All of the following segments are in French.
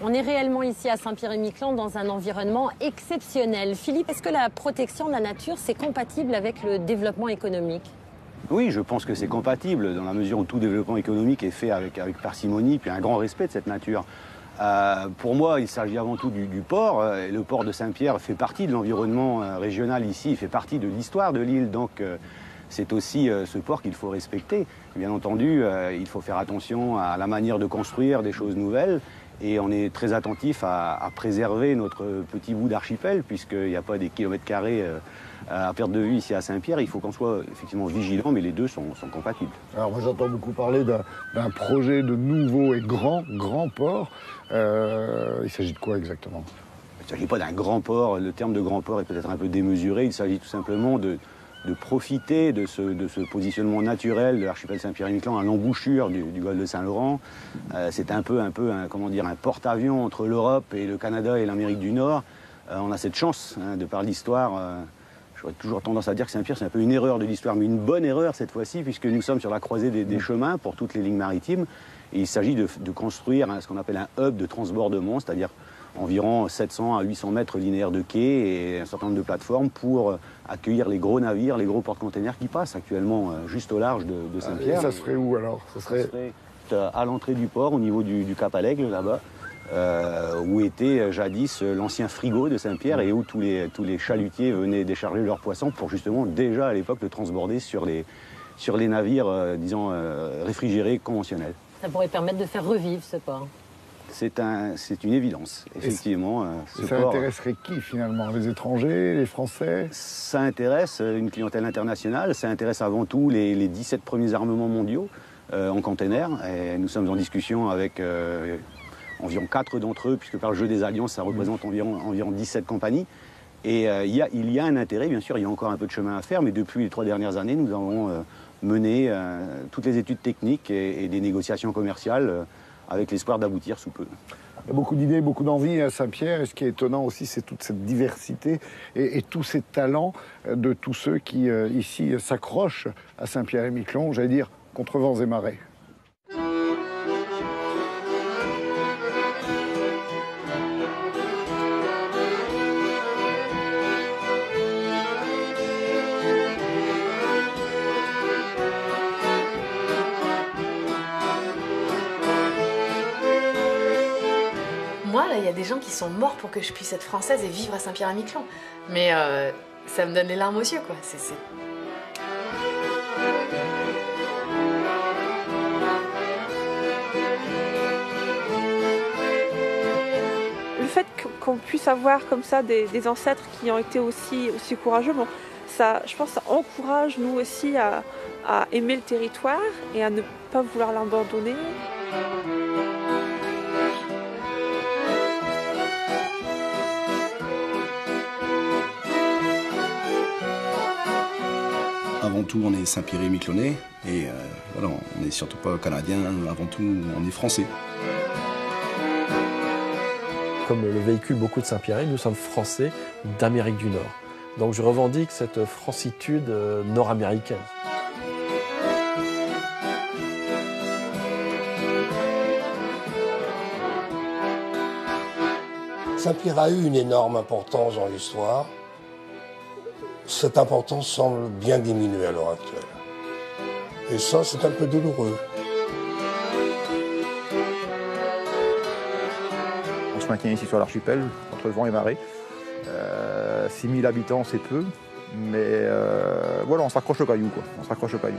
On est réellement ici à Saint-Pierre-et-Miquelon dans un environnement exceptionnel. Philippe, est-ce que la protection de la nature, c'est compatible avec le développement économique? Oui, je pense que c'est compatible dans la mesure où tout développement économique est fait avec parcimonie puis un grand respect de cette nature. Pour moi, il s'agit avant tout du port. Le port de Saint-Pierre fait partie de l'environnement régional ici, il fait partie de l'histoire de l'île. Donc c'est aussi ce port qu'il faut respecter. Bien entendu, il faut faire attention à la manière de construire des choses nouvelles. Et on est très attentif à préserver notre petit bout d'archipel, puisqu'il n'y a pas des kilomètres carrés à perte de vue ici à Saint-Pierre. Il faut qu'on soit effectivement vigilant, mais les deux sont compatibles. Alors moi j'entends beaucoup parler d'un projet de nouveau et grand port. Il s'agit de quoi exactement? Il ne s'agit pas d'un grand port. Le terme de grand port est peut-être un peu démesuré. Il s'agit tout simplement de profiter de ce positionnement naturel de l'archipel Saint-Pierre-et-Miquelon à l'embouchure du golfe de Saint-Laurent. C'est un porte-avions entre l'Europe et le Canada et l'Amérique du Nord. On a cette chance, de par l'histoire. J'aurais toujours tendance à dire que Saint-Pierre, c'est un peu une erreur de l'histoire, mais une bonne erreur cette fois-ci, puisque nous sommes sur la croisée des chemins pour toutes les lignes maritimes. Et il s'agit de construire ce qu'on appelle un hub de transbordement, c'est-à-dire environ 700 à 800 mètres linéaires de quais et un certain nombre de plateformes pour accueillir les gros navires, les gros porte-containers qui passent actuellement juste au large de Saint-Pierre. Et ça serait où alors? Ça serait à l'entrée du port, au niveau du Cap à l'Aigle, là-bas, où était jadis l'ancien frigo de Saint-Pierre et où tous les chalutiers venaient décharger leurs poissons pour justement déjà à l'époque le transborder sur les navires, réfrigérés conventionnels. Ça pourrait permettre de faire revivre ce port. C'est une évidence, effectivement. Ça intéresserait qui finalement? Les étrangers, les Français? Ça intéresse une clientèle internationale, ça intéresse avant tout les 17 premiers armements mondiaux en container. Et nous sommes en discussion avec environ 4 d'entre eux, puisque par le jeu des alliances, ça représente environ 17 compagnies. Et il y a un intérêt, bien sûr, il y a encore un peu de chemin à faire, mais depuis les 3 dernières années, nous avons mené toutes les études techniques et des négociations commerciales avec l'espoir d'aboutir sous peu. Il y a beaucoup d'idées, beaucoup d'envies à Saint-Pierre. Et ce qui est étonnant aussi, c'est toute cette diversité et tous ces talents de tous ceux qui, ici, s'accrochent à Saint-Pierre-et-Miquelon, j'allais dire, contre vents et marées. Moi, là, il y a des gens qui sont morts pour que je puisse être française et vivre à Saint-Pierre-et-Miquelon. Mais ça me donne les larmes aux yeux, quoi. Le fait qu'on puisse avoir comme ça des ancêtres qui ont été aussi courageux, bon, ça, je pense que ça encourage nous aussi à aimer le territoire et à ne pas vouloir l'abandonner. Avant tout, on est Saint-Pierre-et-Miquelonais et voilà, on n'est surtout pas Canadien, avant tout, on est Français. Comme le véhicule beaucoup de Saint-Pierre, nous sommes Français d'Amérique du Nord. Donc je revendique cette francitude nord-américaine. Saint-Pierre a eu une énorme importance dans l'histoire. Cette importance semble bien diminuer à l'heure actuelle. Et ça, c'est un peu douloureux. On se maintient ici sur l'archipel, entre vent et marée. 6000 habitants, c'est peu, mais voilà, on se raccroche au caillou, quoi. On se raccroche au caillou.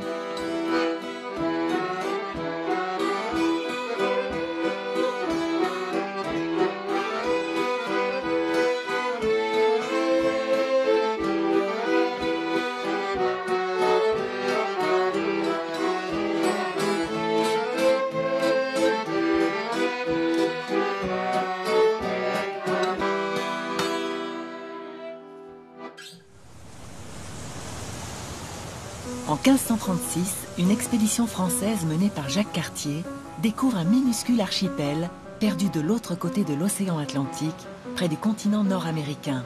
En 1536, une expédition française menée par Jacques Cartier découvre un minuscule archipel perdu de l'autre côté de l'océan Atlantique, près du continent nord-américain.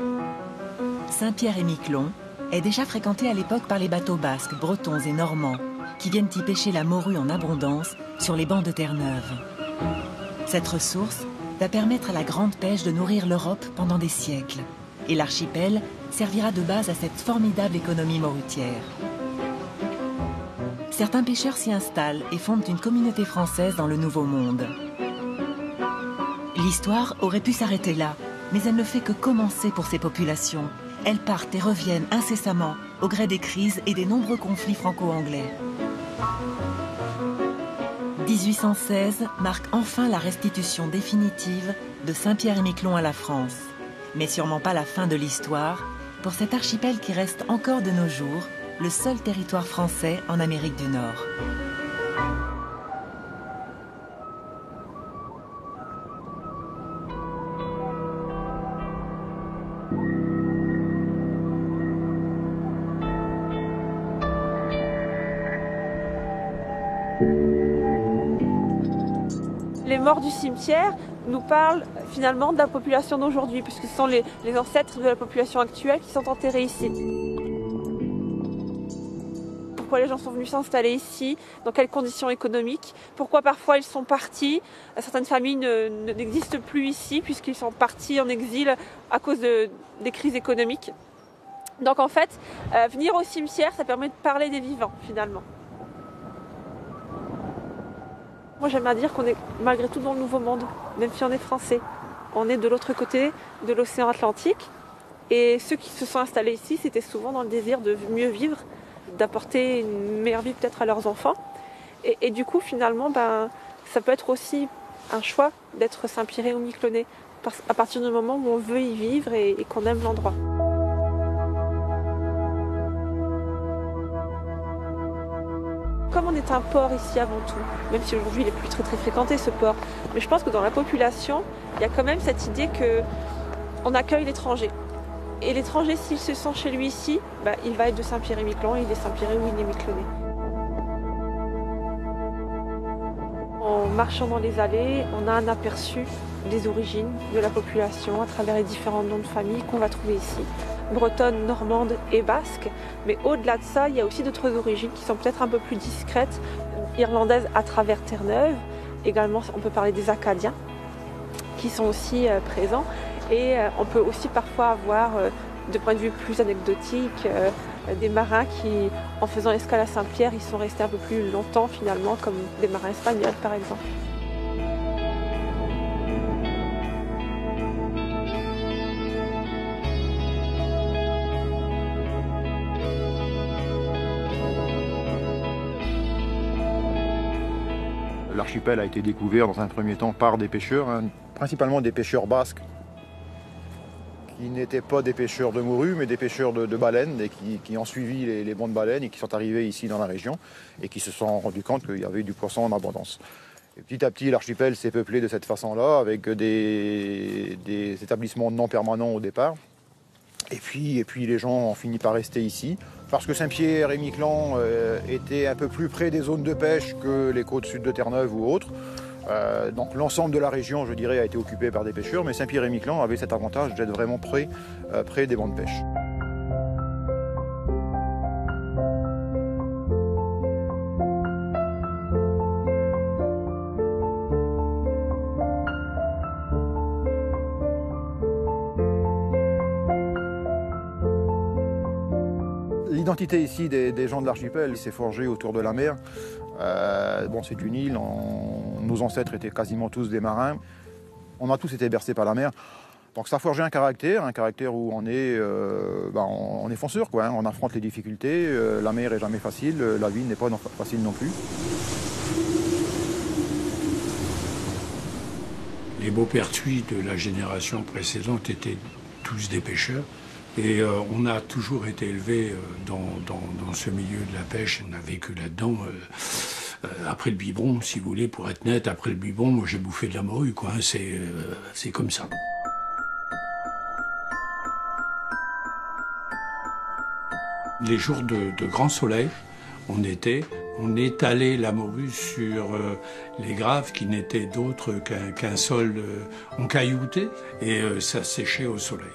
Saint-Pierre-et-Miquelon est déjà fréquenté à l'époque par les bateaux basques, bretons et normands, qui viennent y pêcher la morue en abondance sur les bancs de Terre-Neuve. Cette ressource va permettre à la grande pêche de nourrir l'Europe pendant des siècles. Et l'archipel servira de base à cette formidable économie morutière. Certains pêcheurs s'y installent et fondent une communauté française dans le Nouveau Monde. L'histoire aurait pu s'arrêter là, mais elle ne fait que commencer pour ces populations. Elles partent et reviennent incessamment au gré des crises et des nombreux conflits franco-anglais. 1816 marque enfin la restitution définitive de Saint-Pierre-et-Miquelon à la France. Mais sûrement pas la fin de l'histoire pour cet archipel qui reste encore de nos jours le seul territoire français en Amérique du Nord. Les morts du cimetière nous parlent finalement de la population d'aujourd'hui, puisque ce sont les ancêtres de la population actuelle qui sont enterrés ici. Pourquoi les gens sont venus s'installer ici, dans quelles conditions économiques, pourquoi parfois ils sont partis, certaines familles n'existent plus ici puisqu'ils sont partis en exil à cause des crises économiques. Donc en fait, venir au cimetière, ça permet de parler des vivants finalement. Moi j'aime à dire qu'on est malgré tout dans le Nouveau Monde, même si on est français. On est de l'autre côté de l'océan Atlantique et ceux qui se sont installés ici, c'était souvent dans le désir de mieux vivre, d'apporter une meilleure vie peut-être à leurs enfants. Et du coup finalement, ça peut être aussi un choix d'être Saint-Pierre ou Miquelonais, à partir du moment où on veut y vivre et qu'on aime l'endroit. Comme on est un port ici avant tout, même si aujourd'hui il n'est plus très fréquenté ce port, mais je pense que dans la population, il y a quand même cette idée qu'on accueille l'étranger. Et l'étranger, s'il se sent chez lui ici, il va être de Saint-Pierre-et-Miquelon, il est Saint-Pierre ou il est Miquelonais. En marchant dans les allées, on a un aperçu des origines de la population à travers les différents noms de famille qu'on va trouver ici. Bretonne, normande et basque, mais au-delà de ça, il y a aussi d'autres origines qui sont peut-être un peu plus discrètes, irlandaises à travers Terre-Neuve. Également, on peut parler des Acadiens qui sont aussi présents. Et on peut aussi parfois avoir, de point de vue plus anecdotique, des marins qui, en faisant escale à Saint-Pierre, ils sont restés un peu plus longtemps finalement, comme des marins espagnols par exemple. L'archipel a été découvert dans un premier temps par des pêcheurs, principalement des pêcheurs basques, qui n'étaient pas des pêcheurs de morue, mais des pêcheurs de baleines, et qui ont suivi les bancs de baleines et qui sont arrivés ici dans la région et qui se sont rendus compte qu'il y avait du poisson en abondance. Et petit à petit, l'archipel s'est peuplé de cette façon-là, avec des établissements non permanents au départ. Et puis les gens ont fini par rester ici, parce que Saint-Pierre et Miquelon étaient un peu plus près des zones de pêche que les côtes sud de Terre-Neuve ou autres. Donc l'ensemble de la région, je dirais, a été occupé par des pêcheurs, mais Saint-Pierre et Miquelon avaient cet avantage d'être vraiment près des bancs de pêche. L'identité ici des gens de l'archipel s'est forgée autour de la mer. C'est une île, nos ancêtres étaient quasiment tous des marins. On a tous été bercés par la mer. Donc ça a forgé un caractère où on est fonceur, quoi, hein. On affronte les difficultés, la mer est jamais facile, la vie n'est pas facile non plus. Les Beauperthuis de la génération précédente étaient tous des pêcheurs. Et on a toujours été élevé dans ce milieu de la pêche. On a vécu là-dedans. Après le biberon, si vous voulez, pour être net, après le biberon, moi j'ai bouffé de la morue, quoi. C'est comme ça. Les jours de grand soleil, on étalait la morue sur les graves qui n'étaient d'autres qu'un sol encaillouté, et ça séchait au soleil.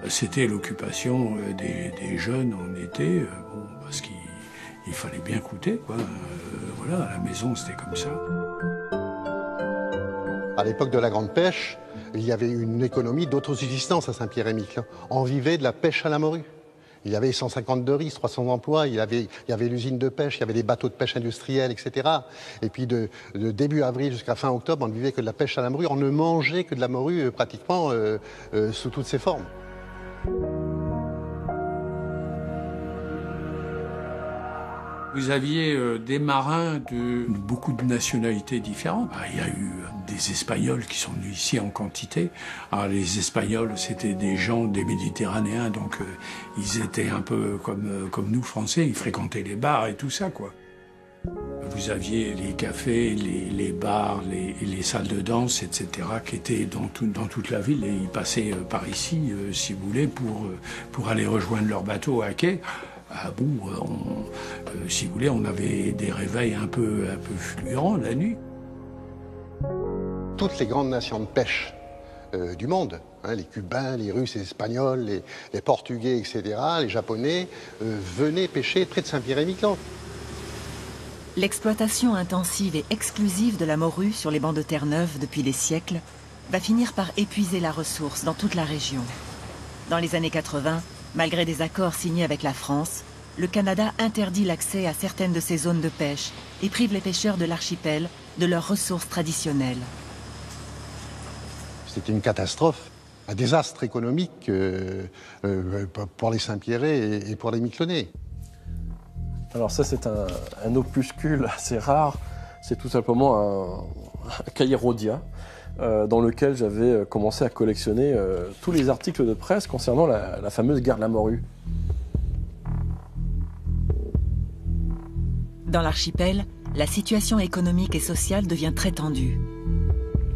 C'était l'occupation des jeunes en été, parce qu'il fallait bien coûter, quoi. Voilà, à la maison, c'était comme ça. À l'époque de la grande pêche, il y avait une économie d'autosubsistance à Saint-Pierre-et-Miquelon. On vivait de la pêche à la morue. Il y avait 150 de riz, 300 emplois, il y avait l'usine de pêche, il y avait des bateaux de pêche industriels, etc. Et puis de début avril jusqu'à fin octobre, on ne vivait que de la pêche à la morue. On ne mangeait que de la morue pratiquement sous toutes ses formes. Vous aviez des marins de beaucoup de nationalités différentes. Il y a eu des Espagnols qui sont venus ici en quantité. Alors les Espagnols, c'était des gens, des Méditerranéens, donc ils étaient un peu comme nous Français, ils fréquentaient les bars et tout ça, quoi. Vous aviez les cafés, les bars, les salles de danse, etc., qui étaient dans toute la ville, et ils passaient par ici, si vous voulez, pour aller rejoindre leur bateau à quai. À bout, si vous voulez, on avait des réveils un peu fluents la nuit. Toutes les grandes nations de pêche du monde, hein, les Cubains, les Russes, les Espagnols, les Portugais, etc., les Japonais, venaient pêcher près de Saint-Pierre-et-Miquelon. L'exploitation intensive et exclusive de la morue sur les bancs de terre neuve depuis des siècles va finir par épuiser la ressource dans toute la région. Dans les années 80, malgré des accords signés avec la France, le Canada interdit l'accès à certaines de ces zones de pêche et prive les pêcheurs de l'archipel de leurs ressources traditionnelles. C'était une catastrophe, un désastre économique pour les Saint-Pierrais et pour les Miquelonais. Alors ça, c'est un opuscule assez rare. C'est tout simplement un cahier Rhodia dans lequel j'avais commencé à collectionner tous les articles de presse concernant la fameuse guerre de la morue. Dans l'archipel, la situation économique et sociale devient très tendue.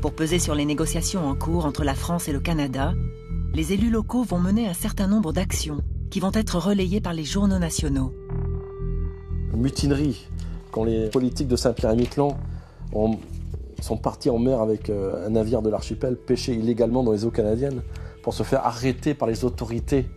Pour peser sur les négociations en cours entre la France et le Canada, les élus locaux vont mener un certain nombre d'actions qui vont être relayées par les journaux nationaux. Mutinerie, quand les politiques de Saint-Pierre-et-Miquelon sont partis en mer avec un navire de l'archipel, pêcher illégalement dans les eaux canadiennes, pour se faire arrêter par les autorités.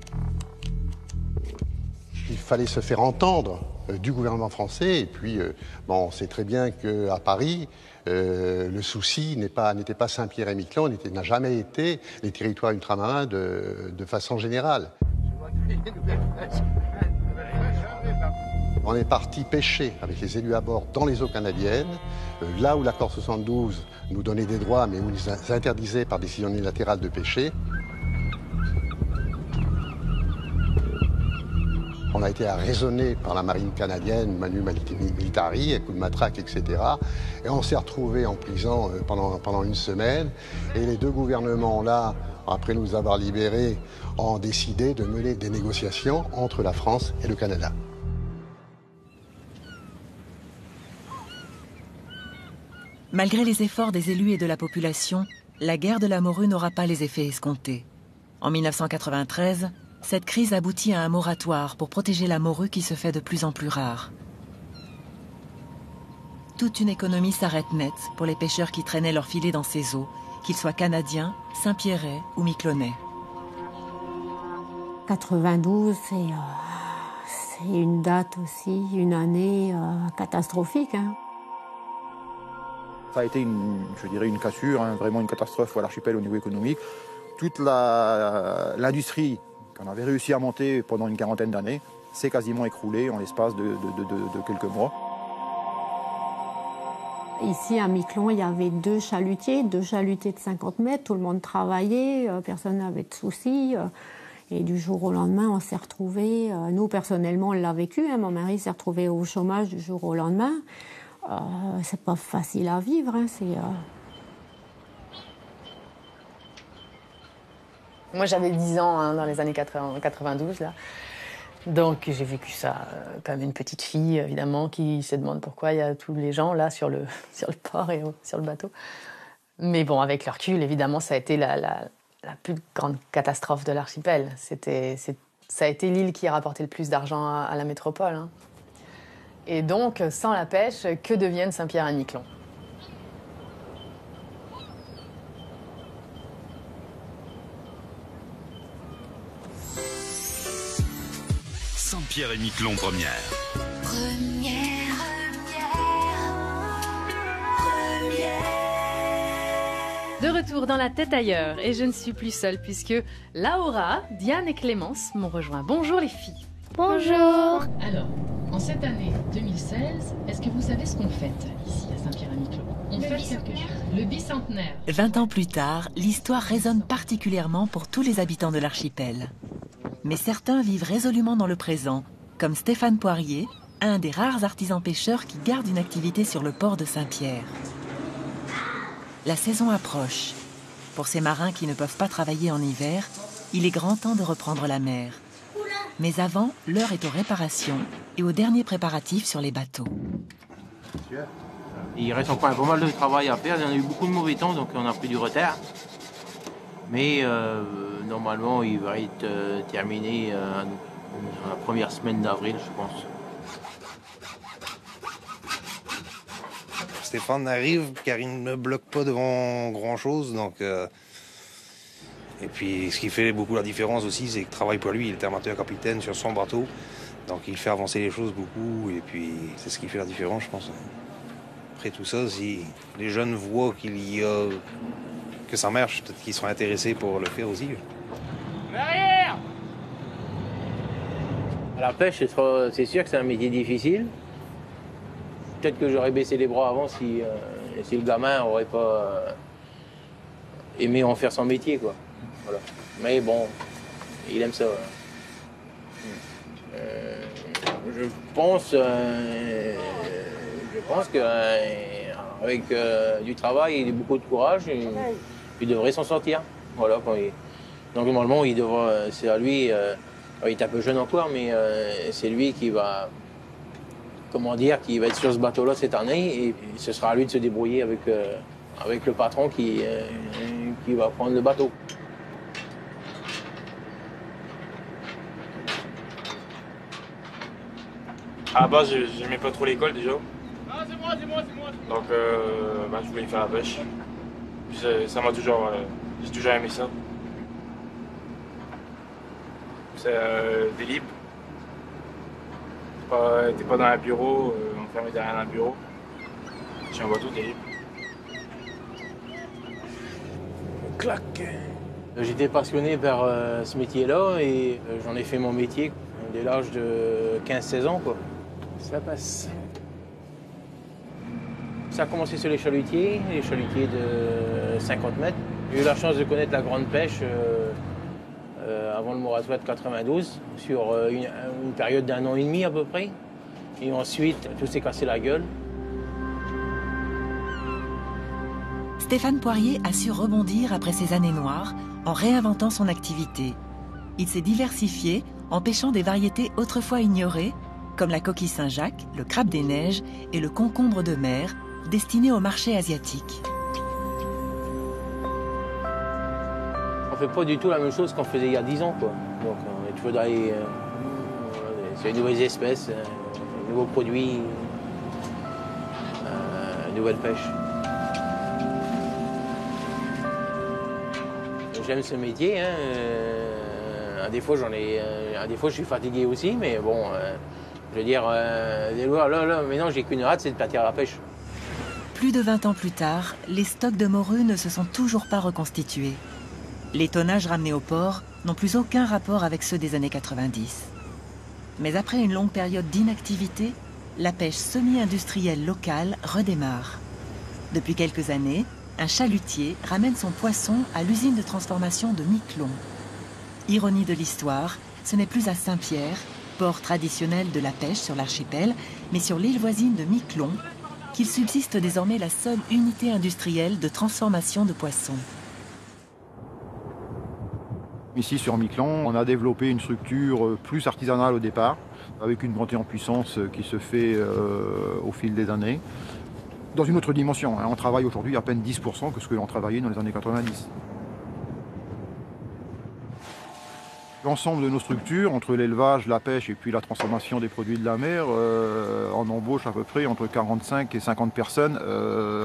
Il fallait se faire entendre du gouvernement français, et puis on sait très bien qu'à Paris, le souci n'était pas Saint-Pierre-et-Miquelon, n'a jamais été les territoires ultramarins de façon générale. On est parti pêcher avec les élus à bord dans les eaux canadiennes, là où l'accord 72 nous donnait des droits, mais où nous interdisait par décision unilatérale de pêcher. On a été arraisonné par la marine canadienne, Manu Militari, à coups de matraque, etc. Et on s'est retrouvés en prison pendant une semaine. Et les deux gouvernements, là, après nous avoir libérés, ont décidé de mener des négociations entre la France et le Canada. Malgré les efforts des élus et de la population, la guerre de la morue n'aura pas les effets escomptés. En 1993, cette crise aboutit à un moratoire pour protéger la morue qui se fait de plus en plus rare. Toute une économie s'arrête net pour les pêcheurs qui traînaient leurs filets dans ces eaux, qu'ils soient canadiens, Saint-Pierrais ou Miquelonais. 92, c'est une date aussi, une année catastrophique. Hein. Ça a été, une cassure, hein, vraiment une catastrophe à l'archipel au niveau économique. Toute l'industrie qu'on avait réussi à monter pendant une quarantaine d'années s'est quasiment écroulée en l'espace de quelques mois. Ici à Miquelon, il y avait deux chalutiers de 50 mètres, tout le monde travaillait, personne n'avait de soucis. Et du jour au lendemain, on s'est retrouvés, nous personnellement on l'a vécu, hein, mon mari s'est retrouvé au chômage du jour au lendemain. C'est pas facile à vivre, hein, Moi, j'avais 10 ans dans les années 92, là. Donc, j'ai vécu ça comme une petite fille, évidemment, qui se demande pourquoi il y a tous les gens, là, sur le port et sur le bateau. Mais bon, avec le recul, évidemment, ça a été la plus grande catastrophe de l'archipel. Ça a été l'île qui a rapporté le plus d'argent à la métropole, hein. Et donc, sans la pêche, que deviennent Saint-Pierre-et-Miquelon ? Saint-Pierre-et-Miquelon première. De retour dans la tête ailleurs, et je ne suis plus seule puisque Laura, Diane et Clémence m'ont rejoint. Bonjour les filles. Bonjour. Alors, en cette année 2016, est-ce que vous savez ce qu'on fête ici à Saint-Pierre-et-Miquelon? On fête quelque chose. Le bicentenaire. 20 ans plus tard, l'histoire résonne particulièrement pour tous les habitants de l'archipel. Mais certains vivent résolument dans le présent, comme Stéphane Poirier, un des rares artisans pêcheurs qui garde une activité sur le port de Saint-Pierre. La saison approche. Pour ces marins qui ne peuvent pas travailler en hiver, il est grand temps de reprendre la mer. Mais avant, l'heure est aux réparations et aux derniers préparatifs sur les bateaux. Il reste encore pas mal de travail à faire. Il y en a eu beaucoup de mauvais temps, donc on a pris du retard. Mais normalement, il va être terminé la première semaine d'avril, je pense. Stéphane arrive car il ne bloque pas devant grand-chose. Donc, et puis, ce qui fait beaucoup la différence aussi, c'est qu'il travaille pour lui. Il est armateur capitaine sur son bateau. Donc, il fait avancer les choses beaucoup. Et puis, c'est ce qui fait la différence, je pense. Après tout ça, si les jeunes voient que ça marche, peut-être qu'ils seront intéressés pour le faire aussi. Derrière! La pêche, c'est sûr que c'est un métier difficile. Peut-être que j'aurais baissé les bras avant si le gamin n'aurait pas aimé en faire son métier, quoi. Voilà. Mais bon, il aime ça. Je pense qu'avec du travail et beaucoup de courage, il devrait s'en sortir. Voilà, donc normalement, c'est à lui, il est un peu jeune encore, mais c'est lui qui va, qui va être sur ce bateau-là cette année, et ce sera à lui de se débrouiller avec le patron qui va prendre le bateau. À la base, j'aimais pas trop l'école déjà. Ah, c'est moi. Donc, je voulais faire la pêche. Puis ça m'a toujours... j'ai toujours aimé ça. C'est des libres. T'es pas dans un bureau, enfermé derrière un bureau. J'ai un bateau, t'es libre. Clac. J'étais passionné par ce métier-là et j'en ai fait mon métier dès l'âge de 15-16 ans, quoi. Ça passe. Ça a commencé sur les chalutiers de 50 mètres. J'ai eu la chance de connaître la grande pêche avant le moratoire de 92, sur une période d'1 an et demi à peu près. Et ensuite, tout s'est cassé la gueule. Stéphane Poirier a su rebondir après ces années noires en réinventant son activité. Il s'est diversifié en pêchant des variétés autrefois ignorées, comme la coquille Saint-Jacques, le crabe des neiges et le concombre de mer, destinés au marché asiatique. On ne fait pas du tout la même chose qu'on faisait il y a 10 ans, quoi. Donc on est toujours dans les nouvelles espèces, nouveaux produits, nouvelles pêches. J'aime ce métier. Des fois, je suis fatigué aussi, mais bon, je veux dire, maintenant j'ai qu'une hâte, c'est de partir à la pêche. Plus de 20 ans plus tard, les stocks de morue ne se sont toujours pas reconstitués. Les tonnages ramenés au port n'ont plus aucun rapport avec ceux des années 90. Mais après une longue période d'inactivité, la pêche semi-industrielle locale redémarre. Depuis quelques années, un chalutier ramène son poisson à l'usine de transformation de Miquelon. Ironie de l'histoire, ce n'est plus à Saint-Pierre, port traditionnel de la pêche sur l'archipel, mais sur l'île voisine de Miquelon, qu'il subsiste désormais la seule unité industrielle de transformation de poissons. Ici sur Miquelon, on a développé une structure plus artisanale au départ, avec une montée en puissance qui se fait au fil des années. Dans une autre dimension, on travaille aujourd'hui à peine 10% que ce que l'on travaillait dans les années 90. L'ensemble de nos structures, entre l'élevage, la pêche et puis la transformation des produits de la mer, on embauche à peu près entre 45 et 50 personnes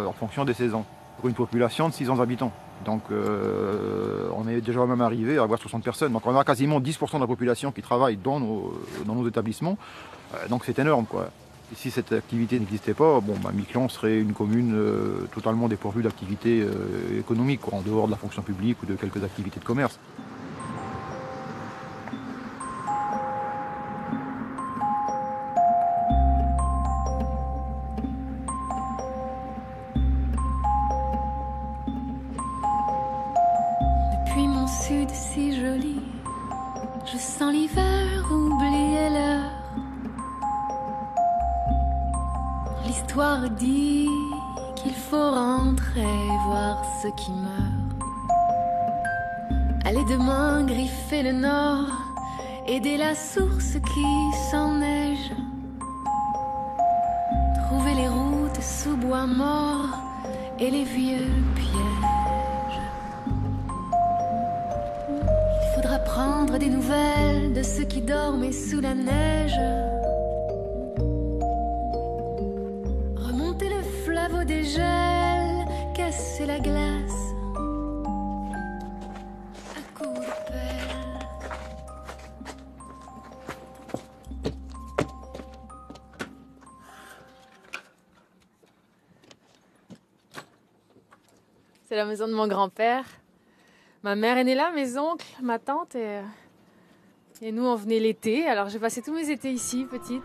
en fonction des saisons, pour une population de 600 habitants. Donc on est déjà même arrivé à avoir 60 personnes. Donc on a quasiment 10% de la population qui travaille dans nos établissements. Donc c'est énorme, quoi. Et si cette activité n'existait pas, Miquelon serait une commune totalement dépourvue d'activités économiques, en dehors de la fonction publique ou de quelques activités de commerce. Depuis mon sud si joli, je sens l'hiver oublier l'heure. L'histoire dit qu'il faut rentrer voir ceux qui meurent. Allez demain griffer le nord, aider la source qui s'enneige. Trouver les routes sous bois mort et les vieux pièges. Il faudra prendre des nouvelles de ceux qui dorment sous la neige. Remonter le fleuve au dégel, casser la glace à coups de pelle. C'est la maison de mon grand-père. Ma mère est née là, mes oncles, ma tante et nous on venait l'été. Alors j'ai passé tous mes étés ici, petite.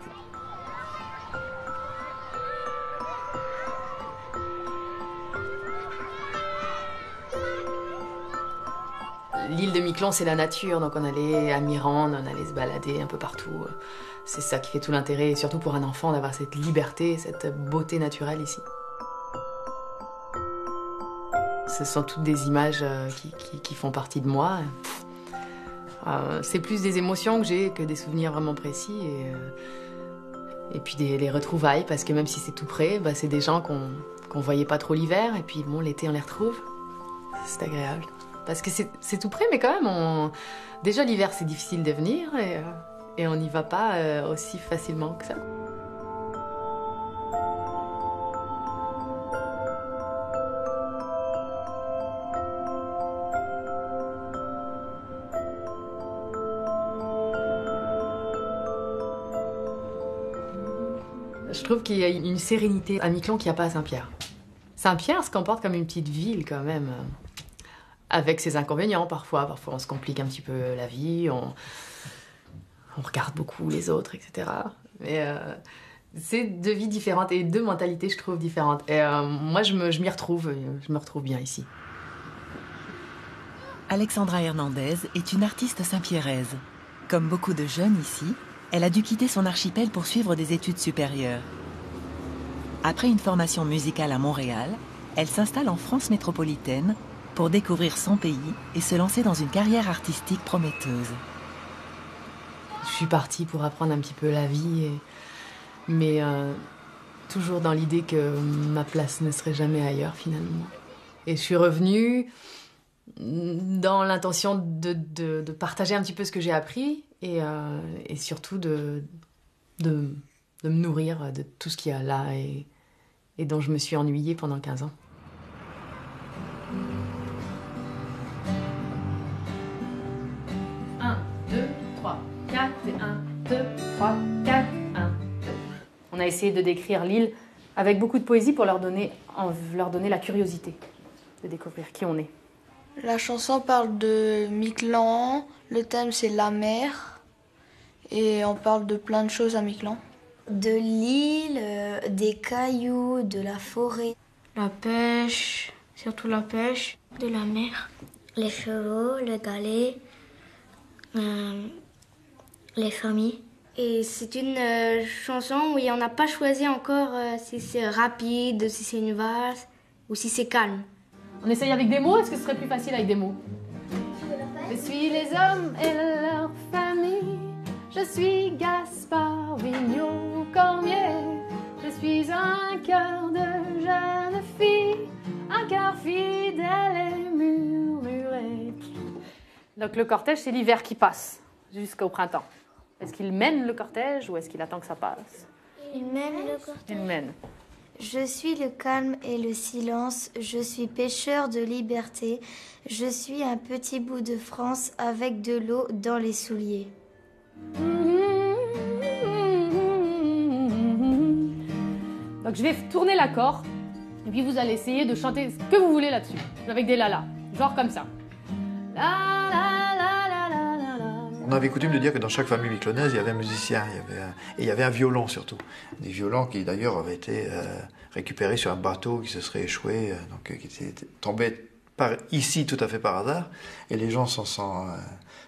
L'île de Miquelon, c'est la nature, donc on allait à Mirande, on allait se balader un peu partout. C'est ça qui fait tout l'intérêt, et surtout pour un enfant, d'avoir cette liberté, cette beauté naturelle ici. Ce sont toutes des images qui font partie de moi. C'est plus des émotions que j'ai que des souvenirs vraiment précis. Et puis les retrouvailles, parce que même si c'est tout près, c'est des gens qu'on voyait pas trop l'hiver, et puis bon, l'été on les retrouve. C'est agréable. Parce que c'est tout près, mais quand même, déjà l'hiver c'est difficile de venir, et on n'y va pas aussi facilement que ça. Je trouve qu'il y a une sérénité à Miquelon qu'il n'y a pas à Saint-Pierre. Saint-Pierre se comporte comme une petite ville quand même, avec ses inconvénients parfois. Parfois on se complique un petit peu la vie, on regarde beaucoup les autres, etc. Mais c'est deux vies différentes et deux mentalités, je trouve, différentes. Et moi je me retrouve bien ici. Alexandra Hernandez est une artiste saint-pierraise. Comme beaucoup de jeunes ici, elle a dû quitter son archipel pour suivre des études supérieures. Après une formation musicale à Montréal, elle s'installe en France métropolitaine pour découvrir son pays et se lancer dans une carrière artistique prometteuse. Je suis partie pour apprendre un petit peu la vie, mais toujours dans l'idée que ma place ne serait jamais ailleurs finalement. Et je suis revenue dans l'intention de partager un petit peu ce que j'ai appris et surtout de me nourrir de tout ce qu'il y a là et dont je me suis ennuyée pendant 15 ans. On a essayé de décrire l'île avec beaucoup de poésie pour leur donner la curiosité de découvrir qui on est. La chanson parle de Miquelon, le thème c'est la mer et on parle de plein de choses à Miquelon. De l'île, des cailloux, de la forêt. La pêche, surtout la pêche. De la mer. Les chevaux, le galet, les familles. Et c'est une chanson où on n'a pas choisi encore si c'est rapide, si c'est une valse ou si c'est calme. On essaye avec des mots, est-ce que ce serait plus facile avec des mots? Je suis les hommes et leurs familles. Je suis Gaspard Vigneault-Cormier. Je suis un cœur de jeune fille, un cœur fidèle et murmuré. Donc le cortège, c'est l'hiver qui passe jusqu'au printemps. Est-ce qu'il mène le cortège ou est-ce qu'il attend que ça passe? Il mène le cortège. Il mène. Je suis le calme et le silence, je suis pêcheur de liberté, je suis un petit bout de France avec de l'eau dans les souliers. Donc je vais tourner l'accord, et puis vous allez essayer de chanter ce que vous voulez là-dessus, avec des la-la, genre comme ça. La, la, la, la, la, la, la. On avait coutume de dire que dans chaque famille miquelonnaise, il y avait un musicien, et il y avait un violon surtout. Des violons qui d'ailleurs avaient été récupérés sur un bateau qui se serait échoué, donc qui était tombé ici tout à fait par hasard, et les gens s'en sont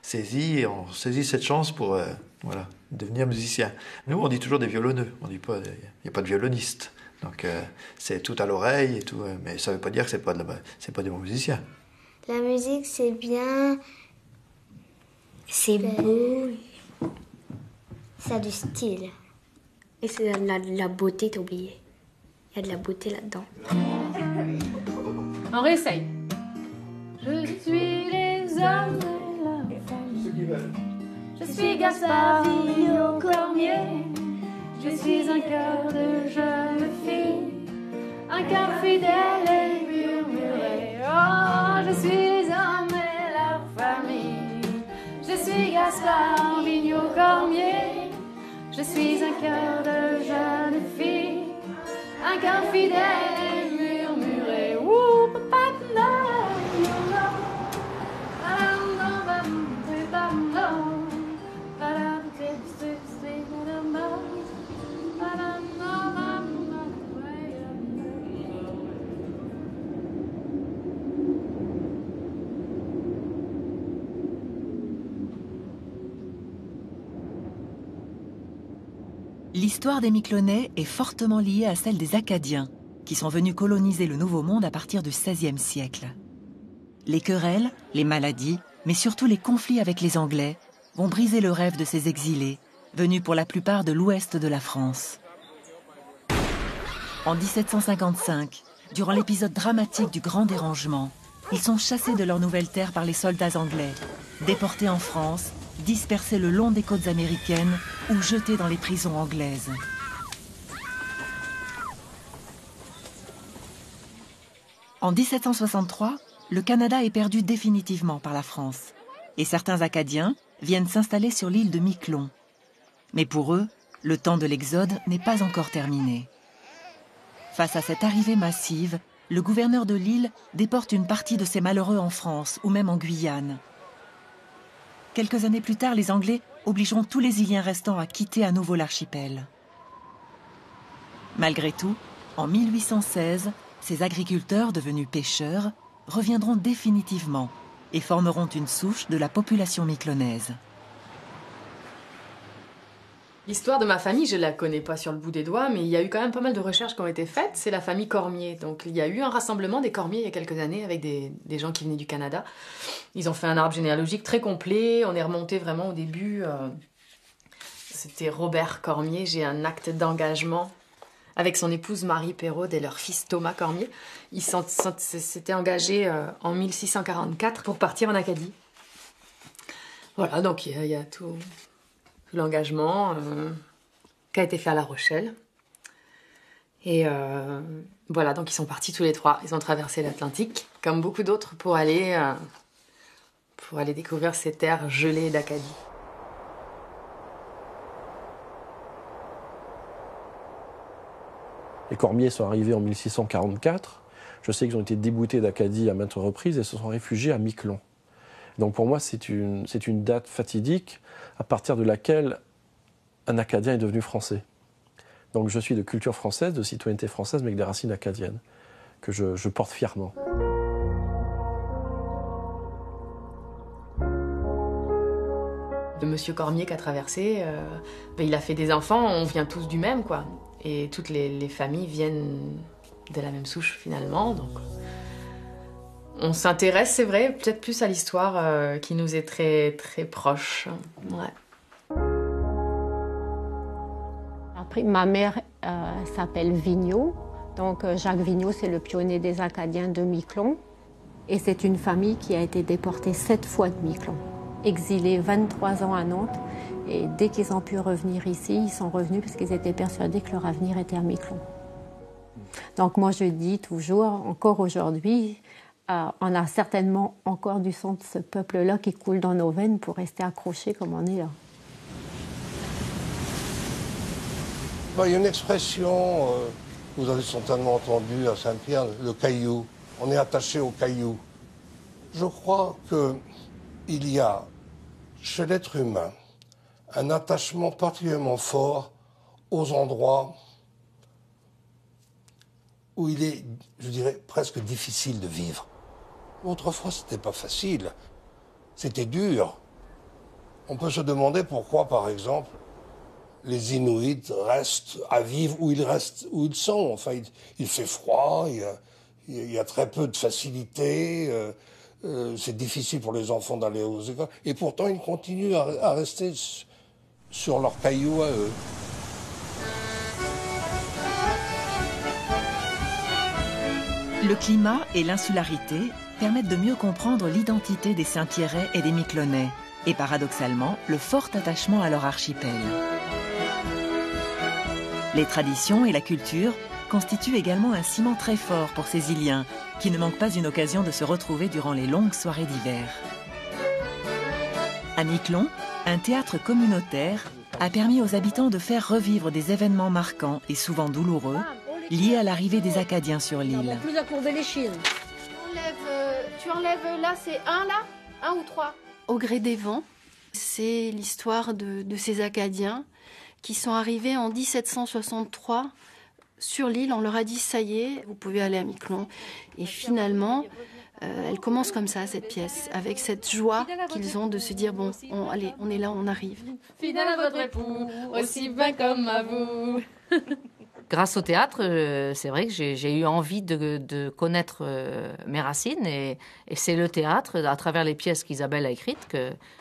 saisis, et ont saisi cette chance pour voilà, devenir musicien. Nous, on dit toujours des violonneux, on dit pas, il n'y a pas de violoniste. Donc c'est tout à l'oreille et tout, mais ça ne veut pas dire que c'est pas des bons musiciens. La musique, c'est bien. C'est beau. Ça a du style. Et c'est la beauté, t'as oublié. Il y a de la beauté là-dedans. On réessaye. Je suis les hommes de la famille. Je suis Gaspard Vigneault Cormier. Je suis un cœur de jeune fille, un cœur fidèle et murmuré. Oh, je suis les hommes et leur famille. Je suis Gaspard Vigneault Cormier. Je suis un cœur de jeune fille, un cœur fidèle et murmuré. Ouh, papa, L'histoire des Miquelonais est fortement liée à celle des Acadiens, qui sont venus coloniser le Nouveau Monde à partir du XVIe siècle. Les querelles, les maladies, mais surtout les conflits avec les Anglais vont briser le rêve de ces exilés, venus pour la plupart de l'ouest de la France. En 1755, durant l'épisode dramatique du Grand Dérangement, ils sont chassés de leur nouvelle terre par les soldats anglais, déportés en France, dispersés le long des côtes américaines ou jetés dans les prisons anglaises. En 1763, le Canada est perdu définitivement par la France et certains Acadiens viennent s'installer sur l'île de Miquelon. Mais pour eux, le temps de l'exode n'est pas encore terminé. Face à cette arrivée massive, le gouverneur de l'île déporte une partie de ces malheureux en France ou même en Guyane. Quelques années plus tard, les Anglais obligeront tous les Iliens restants à quitter à nouveau l'archipel. Malgré tout, en 1816, ces agriculteurs devenus pêcheurs reviendront définitivement et formeront une souche de la population miquelonaise. L'histoire de ma famille, je ne la connais pas sur le bout des doigts, mais il y a eu quand même pas mal de recherches qui ont été faites. C'est la famille Cormier. Donc il y a eu un rassemblement des Cormier il y a quelques années avec des gens qui venaient du Canada. Ils ont fait un arbre généalogique très complet. On est remonté vraiment au début. C'était Robert Cormier. J'ai un acte d'engagement avec son épouse Marie Perrault et leur fils Thomas Cormier. Ils s'étaient engagés en 1644 pour partir en Acadie. Voilà, donc il y a tout l'engagement qui a été fait à La Rochelle. Et voilà, donc ils sont partis tous les trois. Ils ont traversé l'Atlantique, comme beaucoup d'autres, pour aller découvrir ces terres gelées d'Acadie. Les Cormier sont arrivés en 1644. Je sais qu'ils ont été déboutés d'Acadie à maintes reprises et se sont réfugiés à Miquelon. Donc pour moi, c'est une date fatidique à partir de laquelle un Acadien est devenu français. Donc je suis de culture française, de citoyenneté française, mais avec des racines acadiennes, que je porte fièrement. Le monsieur Cormier qui a traversé, il a fait des enfants, on vient tous du même, quoi. Et toutes les familles viennent de la même souche, finalement, donc... On s'intéresse, c'est vrai, peut-être plus à l'histoire qui nous est très, très proche. Ouais. Après, ma mère s'appelle Vigneault. Donc Jacques Vigneault, c'est le pionnier des Acadiens de Miquelon. Et c'est une famille qui a été déportée 7 fois de Miquelon. Exilés 23 ans à Nantes. Et dès qu'ils ont pu revenir ici, ils sont revenus parce qu'ils étaient persuadés que leur avenir était à Miquelon. Donc moi, je dis toujours, encore aujourd'hui, on a certainement encore du sang de ce peuple-là qui coule dans nos veines pour rester accrochés comme on est là. Il y a une expression Vous avez certainement entendu à Saint-Pierre le caillou. On est attaché au caillou. Je crois qu'il y a chez l'être humain un attachement particulièrement fort aux endroits où il est, je dirais, presque difficile de vivre. Autrefois, c'était pas facile. C'était dur. On peut se demander pourquoi, par exemple, les Inuits restent à vivre où ils sont. Enfin, il fait froid, il y a très peu de facilité, c'est difficile pour les enfants d'aller aux écoles. Et pourtant, ils continuent à rester sur leurs cailloux à eux. Le climat et l'insularité permettent de mieux comprendre l'identité des Saint-Pierrais et des Miquelonais, et paradoxalement, le fort attachement à leur archipel. Les traditions et la culture constituent également un ciment très fort pour ces Iliens, qui ne manquent pas une occasion de se retrouver durant les longues soirées d'hiver. À Miquelon, un théâtre communautaire a permis aux habitants de faire revivre des événements marquants et souvent douloureux, liés à l'arrivée des Acadiens sur l'île. Plus à courber les chines. Tu enlèves là, c'est un là, un ou trois. Au gré des vents, c'est l'histoire de ces Acadiens qui sont arrivés en 1763 sur l'île. On leur a dit, ça y est, vous pouvez aller à Miquelon. Et finalement, elle commence comme ça, cette pièce, avec cette joie qu'ils ont de se dire, bon, allez, on est là, on arrive. Fidèle à votre époux, aussi bien comme à vous. Grâce au théâtre, c'est vrai que j'ai eu envie de connaître mes racines et c'est le théâtre, à travers les pièces qu'Isabelle a écrites,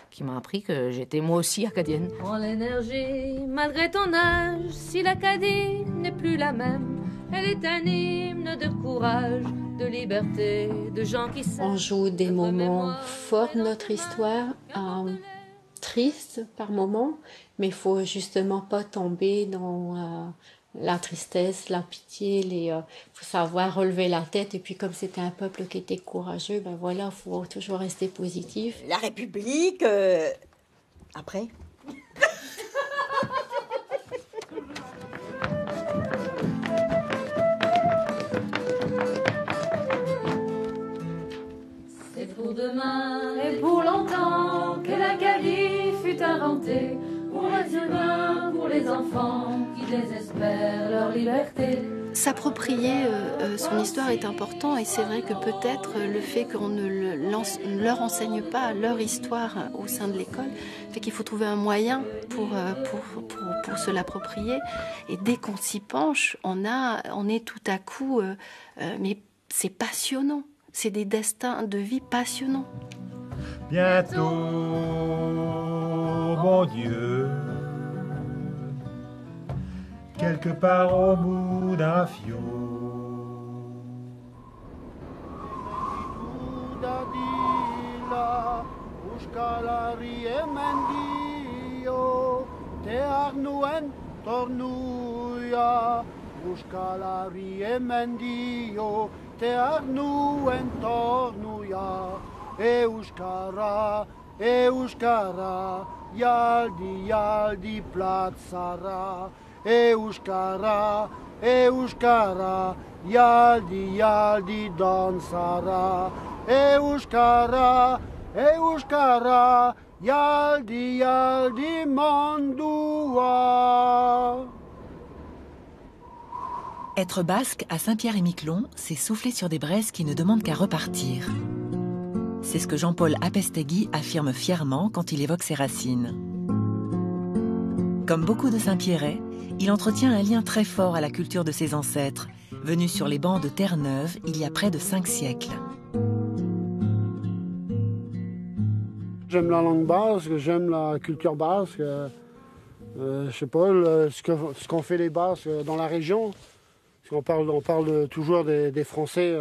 qui m'a appris que j'étais moi aussi acadienne. Prends l'énergie, malgré ton âge, si l'Acadie n'est plus la même, elle est un hymne de courage, de liberté, de gens qui s'aiment. On joue des moments forts de notre histoire, tristes par moments, mais il faut justement pas tomber dans la tristesse, la pitié, faut savoir relever la tête. Et puis comme c'était un peuple qui était courageux, ben voilà, faut toujours rester positif. La République, après. C'est pour demain et pour longtemps que l'Acadie fut inventée. Pour les humains, pour les enfants qui désespèrent leur liberté. S'approprier son histoire est important et c'est vrai que peut-être le fait qu'on ne leur enseigne pas leur histoire au sein de l'école fait qu'il faut trouver un moyen pour se l'approprier. Et dès qu'on s'y penche, on est tout à coup... mais c'est passionnant. C'est des destins de vie passionnants. Bientôt, mon Dieu, quelque part au bout d'un fiot. Euskara, Euskara, Yaldi, Yaldi, Platzara. Euskara, Euskara, Yaldi, Yaldi, Dansara. Euskara, Euskara, Yaldi, Yaldi, Mandua. Être basque à Saint-Pierre-et-Miquelon, c'est souffler sur des braises qui ne demandent qu'à repartir. C'est ce que Jean-Paul Apestegui affirme fièrement quand il évoque ses racines. Comme beaucoup de Saint-Pierrais, il entretient un lien très fort à la culture de ses ancêtres, venus sur les bancs de Terre-Neuve il y a près de 5 siècles. J'aime la langue basque, j'aime la culture basque. Je sais pas, ce qu'ont fait les Basques dans la région. On parle toujours des Français.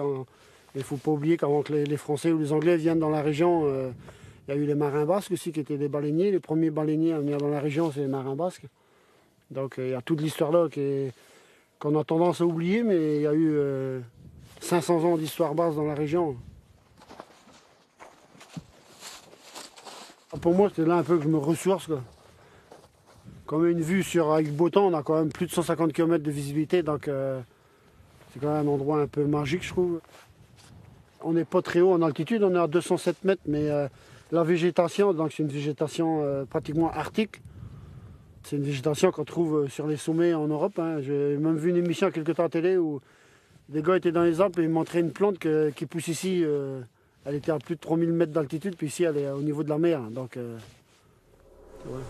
Il ne faut pas oublier qu'avant que les Français ou les Anglais viennent dans la région, il y a eu les marins basques aussi qui étaient des baleiniers. Les premiers baleiniers à venir dans la région, c'est les marins basques. Donc il y a toute l'histoire là qu'on a tendance à oublier, mais il y a eu 500 ans d'histoire basque dans la région. Pour moi, c'était là un peu que je me ressource, quoi. Comme une vue avec beau temps, on a quand même plus de 150 km de visibilité, donc C'est quand même un endroit un peu magique, je trouve. On n'est pas très haut en altitude, on est à 207 mètres, mais la végétation, donc c'est une végétation pratiquement arctique. C'est une végétation qu'on trouve sur les sommets en Europe. Hein. J'ai même vu une émission quelque temps à la télé où des gars étaient dans les Alpes et ils montraient une plante qui pousse ici. Elle était à plus de 3000 mètres d'altitude, puis ici elle est au niveau de la mer. Donc, ouais.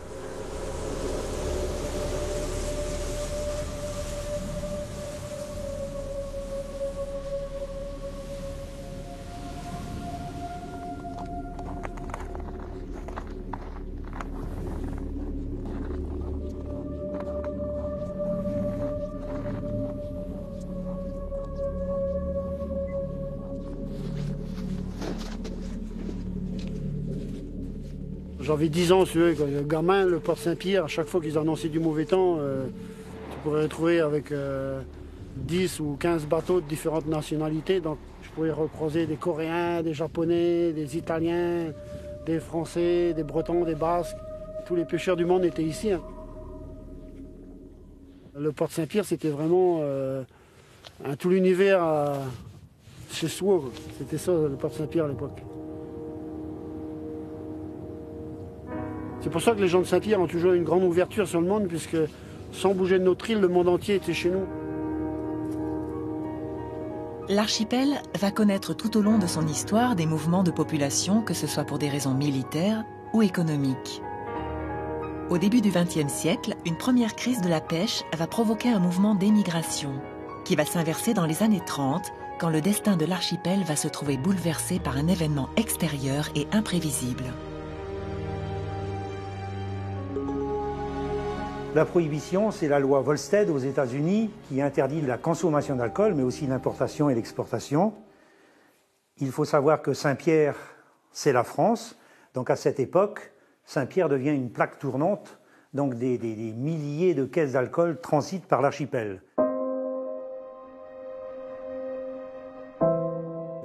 J'avais 10 ans, quand j'étais gamin, le port Saint-Pierre, à chaque fois qu'ils annonçaient du mauvais temps, tu pourrais retrouver avec 10 ou 15 bateaux de différentes nationalités. Donc je pouvais recroiser des Coréens, des Japonais, des Italiens, des Français, des Bretons, des Basques. Tous les pêcheurs du monde étaient ici. Hein. Le port Saint-Pierre, c'était vraiment tout l'univers chez soi. C'était ça, le port Saint-Pierre à l'époque. C'est pour ça que les gens de Saint-Pierre ont toujours une grande ouverture sur le monde, puisque sans bouger de notre île, le monde entier était chez nous. L'archipel va connaître tout au long de son histoire des mouvements de population, que ce soit pour des raisons militaires ou économiques. Au début du XXe siècle, une première crise de la pêche va provoquer un mouvement d'émigration, qui va s'inverser dans les années 30, quand le destin de l'archipel va se trouver bouleversé par un événement extérieur et imprévisible. La prohibition, c'est la loi Volstead aux États-Unis qui interdit la consommation d'alcool, mais aussi l'importation et l'exportation. Il faut savoir que Saint-Pierre, c'est la France. Donc à cette époque, Saint-Pierre devient une plaque tournante. Donc des milliers de caisses d'alcool transitent par l'archipel.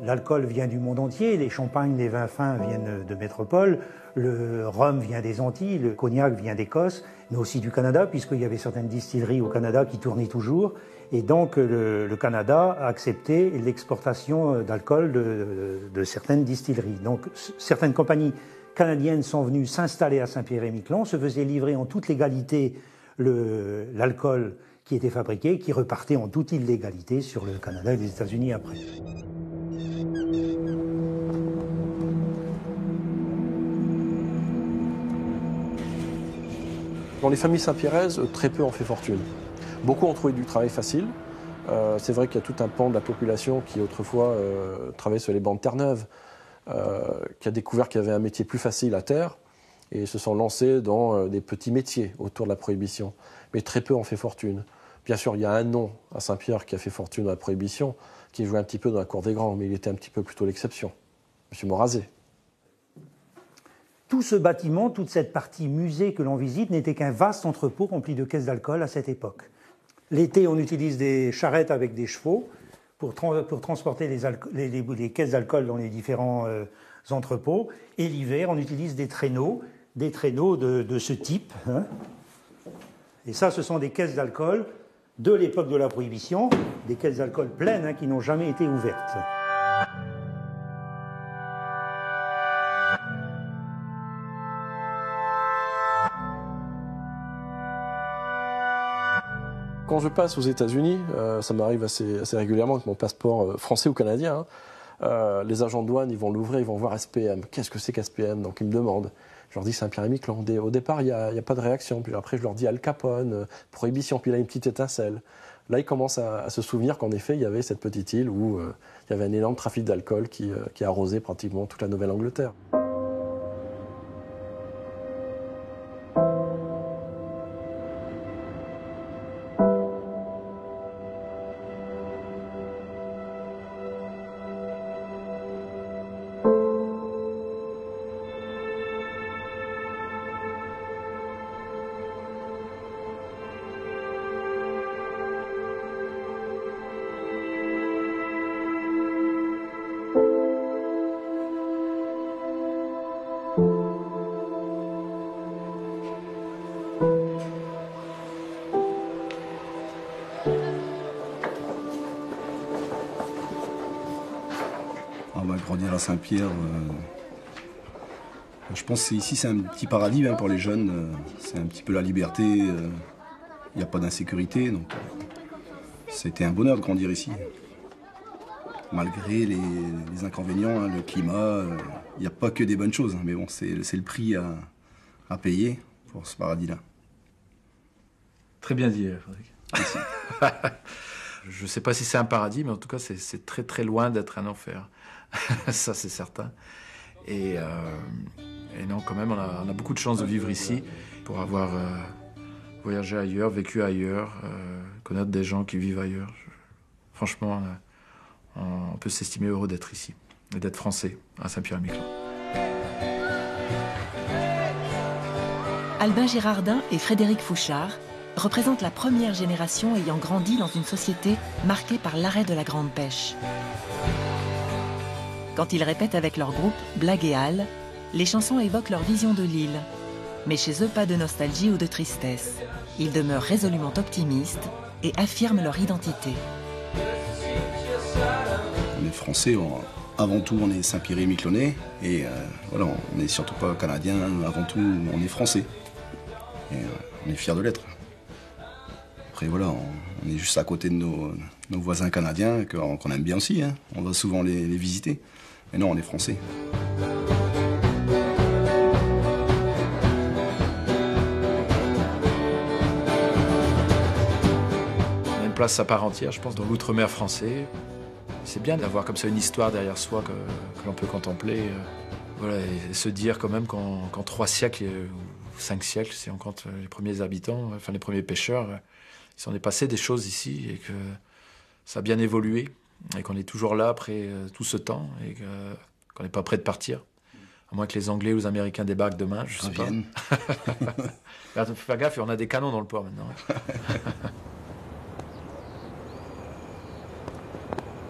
L'alcool vient du monde entier, les champagnes, les vins fins viennent de métropole, le rhum vient des Antilles, le cognac vient d'Écosse, mais aussi du Canada, puisqu'il y avait certaines distilleries au Canada qui tournaient toujours. Et donc le Canada a accepté l'exportation d'alcool de certaines distilleries. Donc certaines compagnies canadiennes sont venues s'installer à Saint-Pierre-et-Miquelon, se faisaient livrer en toute légalité l'alcool qui était fabriqué, qui repartait en toute illégalité sur le Canada et les États-Unis après. Dans les familles saint-pierraises, très peu ont fait fortune. Beaucoup ont trouvé du travail facile. C'est vrai qu'il y a tout un pan de la population qui autrefois travaillait sur les bancs de Terre-Neuve, qui a découvert qu'il y avait un métier plus facile à terre et se sont lancés dans des petits métiers autour de la prohibition. Mais très peu ont fait fortune. Bien sûr, il y a un nom à Saint-Pierre qui a fait fortune dans la prohibition, qui jouait un petit peu dans la cour des grands, mais il était un petit peu plutôt l'exception. M. Morazet. Tout ce bâtiment, toute cette partie musée que l'on visite n'était qu'un vaste entrepôt rempli de caisses d'alcool à cette époque. L'été, on utilise des charrettes avec des chevaux pour transporter les caisses d'alcool dans les différents entrepôts. Et l'hiver, on utilise des traîneaux de ce type. Hein. Et ça, ce sont des caisses d'alcool de l'époque de la Prohibition, des caisses d'alcool pleines qui n'ont jamais été ouvertes. Quand je passe aux États-Unis, ça m'arrive assez régulièrement avec mon passeport français ou canadien. Les agents de douane, ils vont l'ouvrir, ils vont voir SPM. Qu'est-ce que c'est qu'SPM? Donc ils me demandent. Je leur dis Saint-Pierre-et-Miquelon. Au départ, il n'y a pas de réaction. Puis après, je leur dis Al Capone, Prohibition. Puis là, une petite étincelle. Là, ils commencent à se souvenir qu'en effet, il y avait cette petite île où il y avait un énorme trafic d'alcool qui arrosait pratiquement toute la Nouvelle-Angleterre. grandir à Saint-Pierre. Je pense qu'ici, c'est un petit paradis pour les jeunes. C'est un petit peu la liberté. Il n'y a pas d'insécurité. Donc, c'était un bonheur de grandir ici. Malgré les inconvénients, le climat, il n'y a pas que des bonnes choses. Mais bon, c'est le prix à payer pour ce paradis-là. Très bien dit, Frédéric. Je ne sais pas si c'est un paradis, mais en tout cas, c'est très très loin d'être un enfer. Ça, c'est certain. Et non, quand même, on a beaucoup de chance de vivre ici pour avoir voyagé ailleurs, vécu ailleurs, connaître des gens qui vivent ailleurs. Franchement, on peut s'estimer heureux d'être ici et d'être français à Saint-Pierre-et-Miquelon. Albin Girardin et Frédéric Fouchard représentent la première génération ayant grandi dans une société marquée par l'arrêt de la grande pêche. Quand ils répètent avec leur groupe Blague et Hal, les chansons évoquent leur vision de l'île. Mais chez eux, pas de nostalgie ou de tristesse. Ils demeurent résolument optimistes et affirment leur identité. On est français, avant tout on est Saint-Pierre-et-Miquelonnais et voilà, on n'est surtout pas canadien, avant tout on est français. Et on est fiers de l'être. Après voilà, on est juste à côté de nos voisins canadiens qu'on aime bien aussi, hein. On va souvent les visiter. Mais non, on est français. On a une place à part entière, je pense, dans l'outre-mer français. C'est bien d'avoir comme ça une histoire derrière soi que l'on peut contempler. Voilà, et se dire quand même qu'en 3 siècles ou 5 siècles, si on compte les premiers habitants, enfin les premiers pêcheurs, il s'en est passé des choses ici et que ça a bien évolué et qu'on est toujours là après tout ce temps et qu'on n'est pas prêt de partir. À moins que les Anglais ou les Américains débarquent demain, je sais pas. Il faut faire gaffe, on a des canons dans le port maintenant.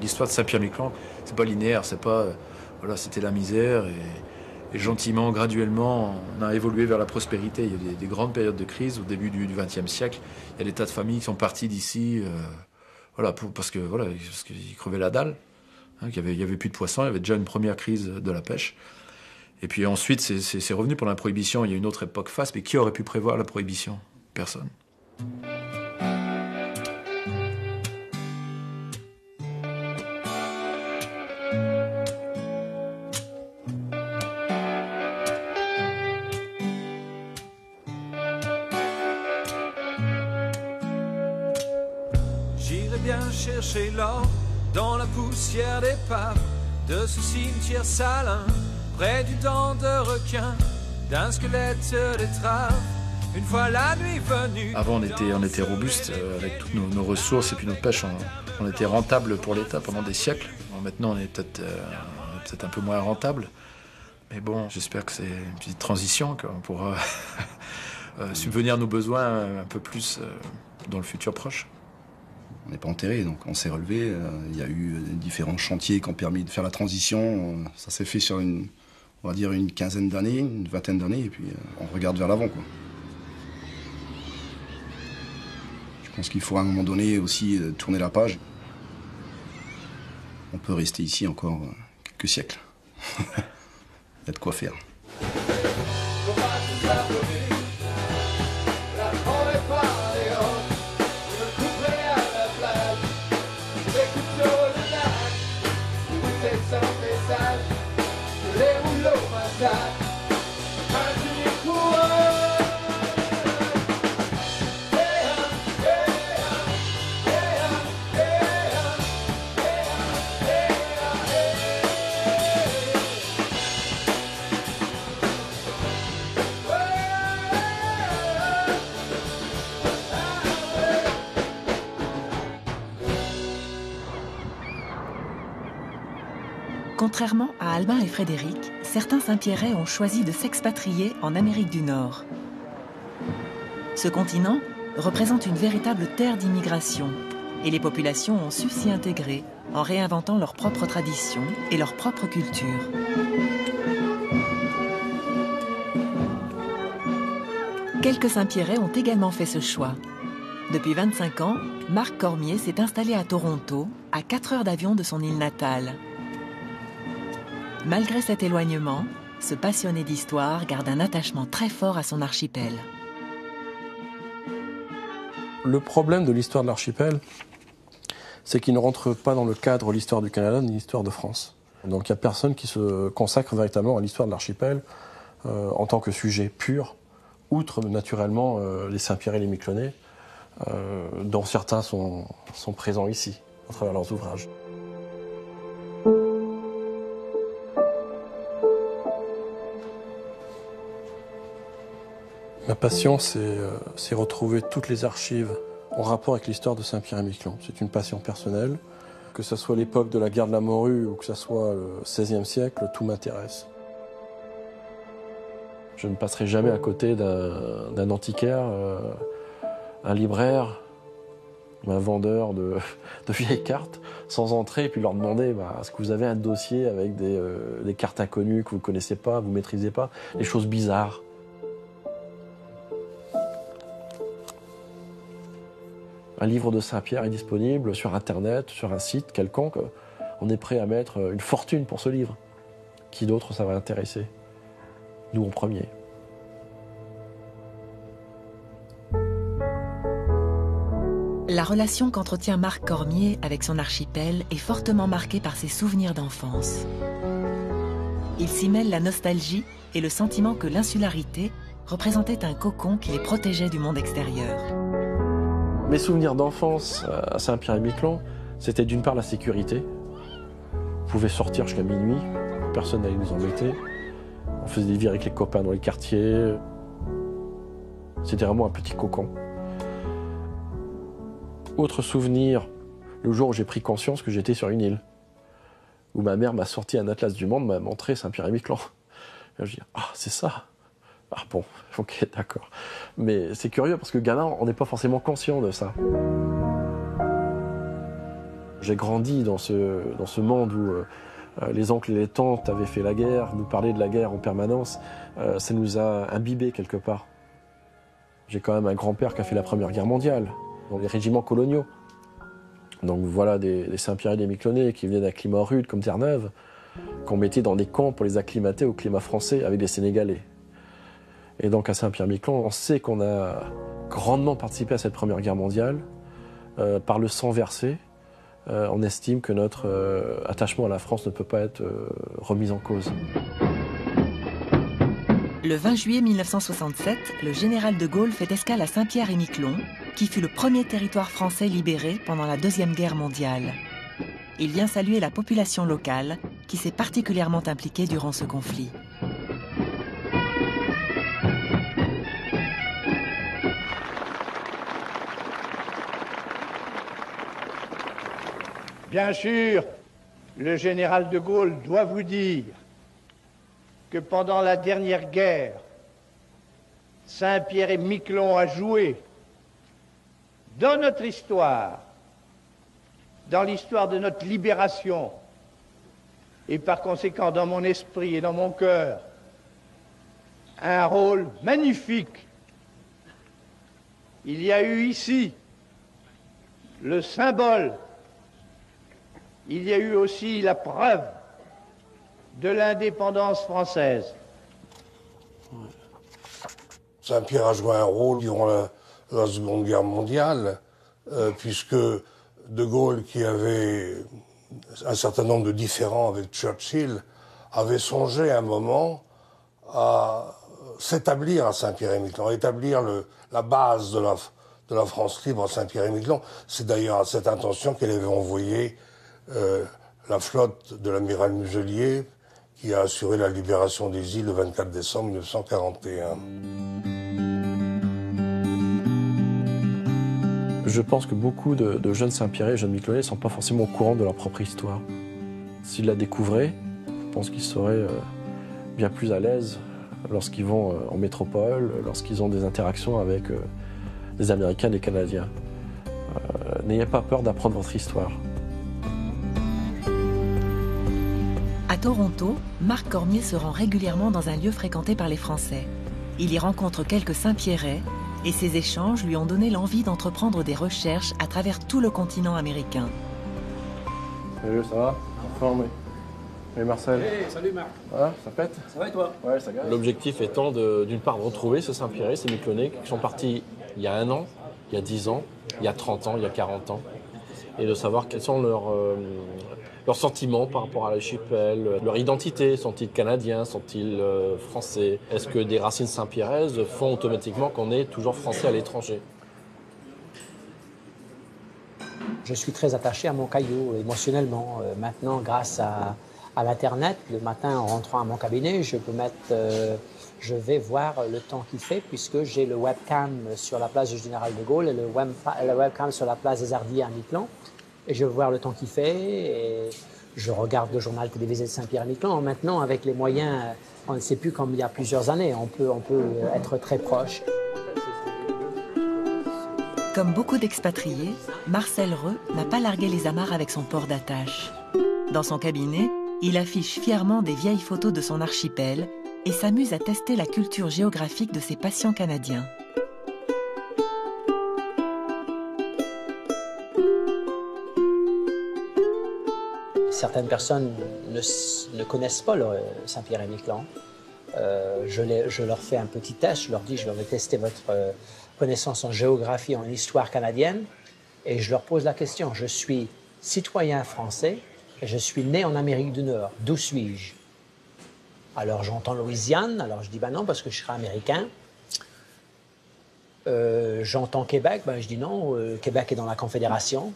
L'histoire de Saint-Pierre-et-Miquelon, c'est pas linéaire, c'est pas... voilà, c'était la misère et gentiment, graduellement, on a évolué vers la prospérité. Il y a des grandes périodes de crise au début du XXe siècle. Il y a des tas de familles qui sont parties d'ici voilà, parce qu'ils crevaient la dalle. Hein, il y avait plus de poissons, il y avait déjà une première crise de la pêche. Et puis ensuite, c'est revenu pendant la Prohibition. Il y a une autre époque faste, mais qui aurait pu prévoir la Prohibition? Personne. J'irai bien chercher l'or dans la poussière d'épave de ce cimetière salin, près du dent de requin, d'un squelette d'étrave, une fois la nuit venue. Avant, on était robuste avec toutes nos ressources et puis notre pêche, on était rentable pour l'État pendant des siècles. Bon, maintenant, on est peut-être un peu moins rentable. Mais bon, j'espère que c'est une petite transition, qu'on pourra subvenir à nos besoins un peu plus dans le futur proche. On n'est pas enterré, donc on s'est relevé. Il y a eu différents chantiers qui ont permis de faire la transition. Ça s'est fait sur on va dire une quinzaine d'années, une vingtaine d'années, et puis on regarde vers l'avant, quoi. Je pense qu'il faut à un moment donné aussi tourner la page. On peut rester ici encore quelques siècles. Il y a de quoi faire. Contrairement à Albin et Frédéric, certains Saint-Pierrais ont choisi de s'expatrier en Amérique du Nord. Ce continent représente une véritable terre d'immigration et les populations ont su s'y intégrer en réinventant leurs propres traditions et leur propre culture. Quelques Saint-Pierrais ont également fait ce choix. Depuis 25 ans, Marc Cormier s'est installé à Toronto, à 4 heures d'avion de son île natale. Malgré cet éloignement, ce passionné d'histoire garde un attachement très fort à son archipel. Le problème de l'histoire de l'archipel, c'est qu'il ne rentre pas dans le cadre de l'histoire du Canada ni l'histoire de France. Donc il n'y a personne qui se consacre véritablement à l'histoire de l'archipel en tant que sujet pur, outre naturellement les Saint-Pierre et les Miquelonais, dont certains sont présents ici, à travers leurs ouvrages. Ma passion, c'est retrouver toutes les archives en rapport avec l'histoire de Saint-Pierre et Miquelon. C'est une passion personnelle. Que ce soit l'époque de la guerre de la Morue ou que ce soit le XVIe siècle, tout m'intéresse. Je ne passerai jamais à côté d'un antiquaire, un libraire, un vendeur de vieilles cartes, sans entrer et puis leur demander est-ce que vous avez un dossier avec des cartes inconnues que vous ne connaissez pas, vous ne maîtrisez pas, des choses bizarres. Un livre de Saint-Pierre est disponible sur Internet, sur un site quelconque. On est prêt à mettre une fortune pour ce livre. Qui d'autre ça va intéresser? Nous en premier. La relation qu'entretient Marc Cormier avec son archipel est fortement marquée par ses souvenirs d'enfance. Il s'y mêle la nostalgie et le sentiment que l'insularité représentait un cocon qui les protégeait du monde extérieur. Mes souvenirs d'enfance à Saint-Pierre-et-Miquelon, c'était d'une part la sécurité. On pouvait sortir jusqu'à minuit, personne n'allait nous embêter. On faisait des vies avec les copains dans les quartiers. C'était vraiment un petit cocon. Autre souvenir, le jour où j'ai pris conscience que j'étais sur une île, où ma mère m'a sorti un atlas du monde, m'a montré Saint-Pierre-et-Miquelon. Je dis, c'est ça. Ah bon, ok, d'accord. Mais c'est curieux parce que gamin, on n'est pas forcément conscient de ça. J'ai grandi dans ce monde où les oncles et les tantes avaient fait la guerre, nous parlaient de la guerre en permanence. Ça nous a imbibés quelque part. J'ai quand même un grand-père qui a fait la Première Guerre mondiale, dans les régiments coloniaux. Donc voilà des Saint-Pierre et des Miquelonais qui venaient d'un climat rude comme Terre-Neuve, qu'on mettait dans des camps pour les acclimater au climat français avec des Sénégalais. Et donc à Saint-Pierre-Miquelon, on sait qu'on a grandement participé à cette Première Guerre mondiale. Par le sang versé, on estime que notre attachement à la France ne peut pas être remis en cause. Le 20 juillet 1967, le général de Gaulle fait escale à Saint-Pierre-et-Miquelon, qui fut le premier territoire français libéré pendant la Deuxième Guerre mondiale. Il vient saluer la population locale, qui s'est particulièrement impliquée durant ce conflit. Bien sûr, le général de Gaulle doit vous dire que pendant la dernière guerre, Saint-Pierre-et-Miquelon a joué dans notre histoire, dans l'histoire de notre libération, et par conséquent dans mon esprit et dans mon cœur, un rôle magnifique. Il y a eu ici le symbole, il y a eu aussi la preuve de l'indépendance française. Saint-Pierre a joué un rôle durant la Seconde Guerre mondiale, puisque de Gaulle, qui avait un certain nombre de différends avec Churchill, avait songé à un moment à s'établir à Saint-Pierre-et-Miquelon, à établir la base de la France libre à Saint-Pierre-et-Miquelon. C'est d'ailleurs à cette intention qu'elle avait envoyé la flotte de l'amiral Muselier, qui a assuré la libération des îles le 24 décembre 1941. Je pense que beaucoup de jeunes Saint-Pierre et jeunes Miquelonais ne sont pas forcément au courant de leur propre histoire. S'ils la découvraient, je pense qu'ils seraient bien plus à l'aise lorsqu'ils vont en métropole, lorsqu'ils ont des interactions avec des Américains et des Canadiens. N'ayez pas peur d'apprendre votre histoire. À Toronto, Marc Cormier se rend régulièrement dans un lieu fréquenté par les Français. Il y rencontre quelques Saint-Pierrais et ces échanges lui ont donné l'envie d'entreprendre des recherches à travers tout le continent américain. Salut, ça va? Informé. Salut Marcel. Hey, salut Marc. Ah, ça pète? Ça va et toi? Ouais, ça gagne. L'objectif étant d'une part de retrouver ce Saint-Pierre, ces Miquelonais qui sont partis il y a 1 an, il y a 10 ans, il y a 30 ans, il y a 40 ans, et de savoir quels sont leurs sentiments par rapport à l'archipel, leur identité. Sont-ils canadiens, sont-ils français? Est-ce que des racines saint-pierraises font automatiquement qu'on est toujours français à l'étranger? Je suis très attaché à mon caillou émotionnellement. Maintenant, grâce à l'Internet, le matin en rentrant à mon cabinet, je peux mettre, je vais voir le temps qu'il fait puisque j'ai le webcam sur la place du Général de Gaulle et le webcam sur la place des Ardilles à Miquelon. Et je veux voir le temps qu'il fait et je regarde le journal télévisé de Saint-Pierre-et-Miquelon. Maintenant, avec les moyens, on ne sait plus comme il y a plusieurs années, on peut être très proche. Comme beaucoup d'expatriés, Marcel Reux n'a pas largué les amarres avec son port d'attache. Dans son cabinet, il affiche fièrement des vieilles photos de son archipel et s'amuse à tester la culture géographique de ses patients canadiens. Certaines personnes ne connaissent pas Saint-Pierre-et-Miquelon. Je leur fais un petit test, je leur dis je vais tester votre connaissance en géographie, en histoire canadienne, et je leur pose la question, je suis citoyen français et je suis né en Amérique du Nord, d'où suis-je? Alors j'entends Louisiane, alors je dis ben non parce que je serai américain. J'entends Québec, ben je dis non, Québec est dans la Confédération.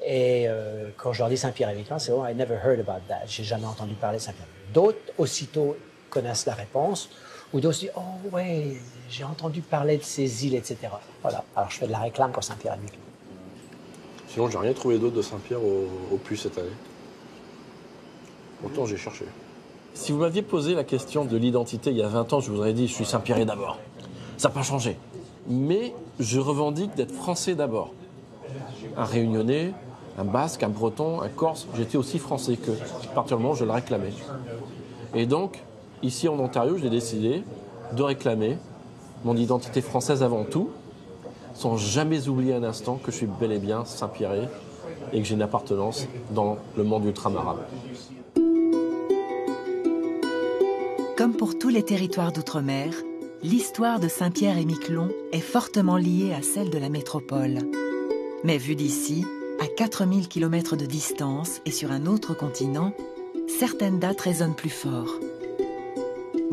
Et quand je leur dis Saint-Pierre-et-Miquelon, c'est « Oh, I never heard about that ». J'ai jamais entendu parler de Saint-Pierre. D'autres, aussitôt, connaissent la réponse. Ou d'autres disent « Oh, ouais, j'ai entendu parler de ces îles, etc. » Voilà. Alors, je fais de la réclame pour Saint-Pierre-et-Miquelon. Sinon, j'ai rien trouvé d'autre de Saint-Pierre au Puy cette année. Pourtant, j'ai cherché. Si vous m'aviez posé la question de l'identité il y a 20 ans, je vous aurais dit « Je suis Saint-Pierre d'abord ». Ça n'a pas changé. Mais je revendique d'être français d'abord. Un Réunionnais, un Basque, un Breton, un Corse, j'étais aussi français que, à partir du moment où je le réclamais. Et donc, ici en Ontario, j'ai décidé de réclamer mon identité française avant tout, sans jamais oublier un instant que je suis bel et bien Saint-Pierre et que j'ai une appartenance dans le monde ultramarin. Comme pour tous les territoires d'outre-mer, l'histoire de Saint-Pierre-et-Miquelon est fortement liée à celle de la métropole. Mais vue d'ici, à 4000 km de distance et sur un autre continent, certaines dates résonnent plus fort.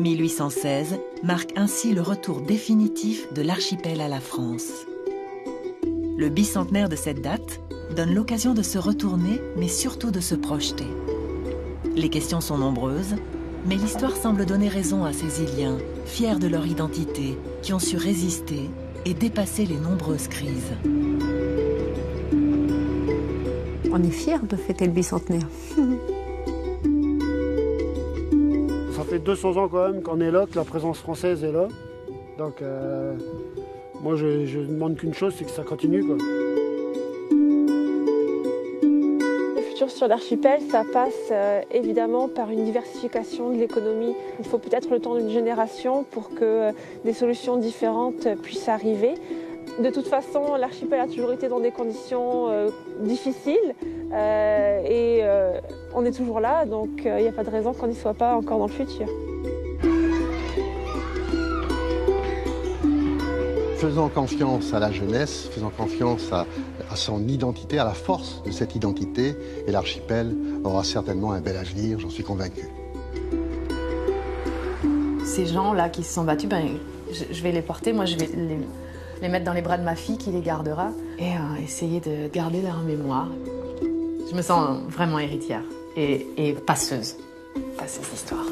1816 marque ainsi le retour définitif de l'archipel à la France. Le bicentenaire de cette date donne l'occasion de se retourner, mais surtout de se projeter. Les questions sont nombreuses, mais l'histoire semble donner raison à ces Iliens, fiers de leur identité, qui ont su résister et dépasser les nombreuses crises. On est fiers de fêter le bicentenaire. Ça fait 200 ans quand même qu'on est là, que la présence française est là. Donc moi je ne demande qu'une chose, c'est que ça continue, quoi. Le futur sur l'archipel, ça passe évidemment par une diversification de l'économie. Il faut peut-être le temps d'une génération pour que des solutions différentes puissent arriver. De toute façon, l'archipel a toujours été dans des conditions difficiles et on est toujours là, donc il n'y a pas de raison qu'on n'y soit pas encore dans le futur. Faisons confiance à la jeunesse, faisons confiance à son identité, à la force de cette identité, et l'archipel aura certainement un bel avenir, j'en suis convaincu. Ces gens-là qui se sont battus, je vais les porter, moi je vais les mettre dans les bras de ma fille qui les gardera et essayer de garder leur mémoire. Je me sens vraiment héritière et passeuse d'histoire.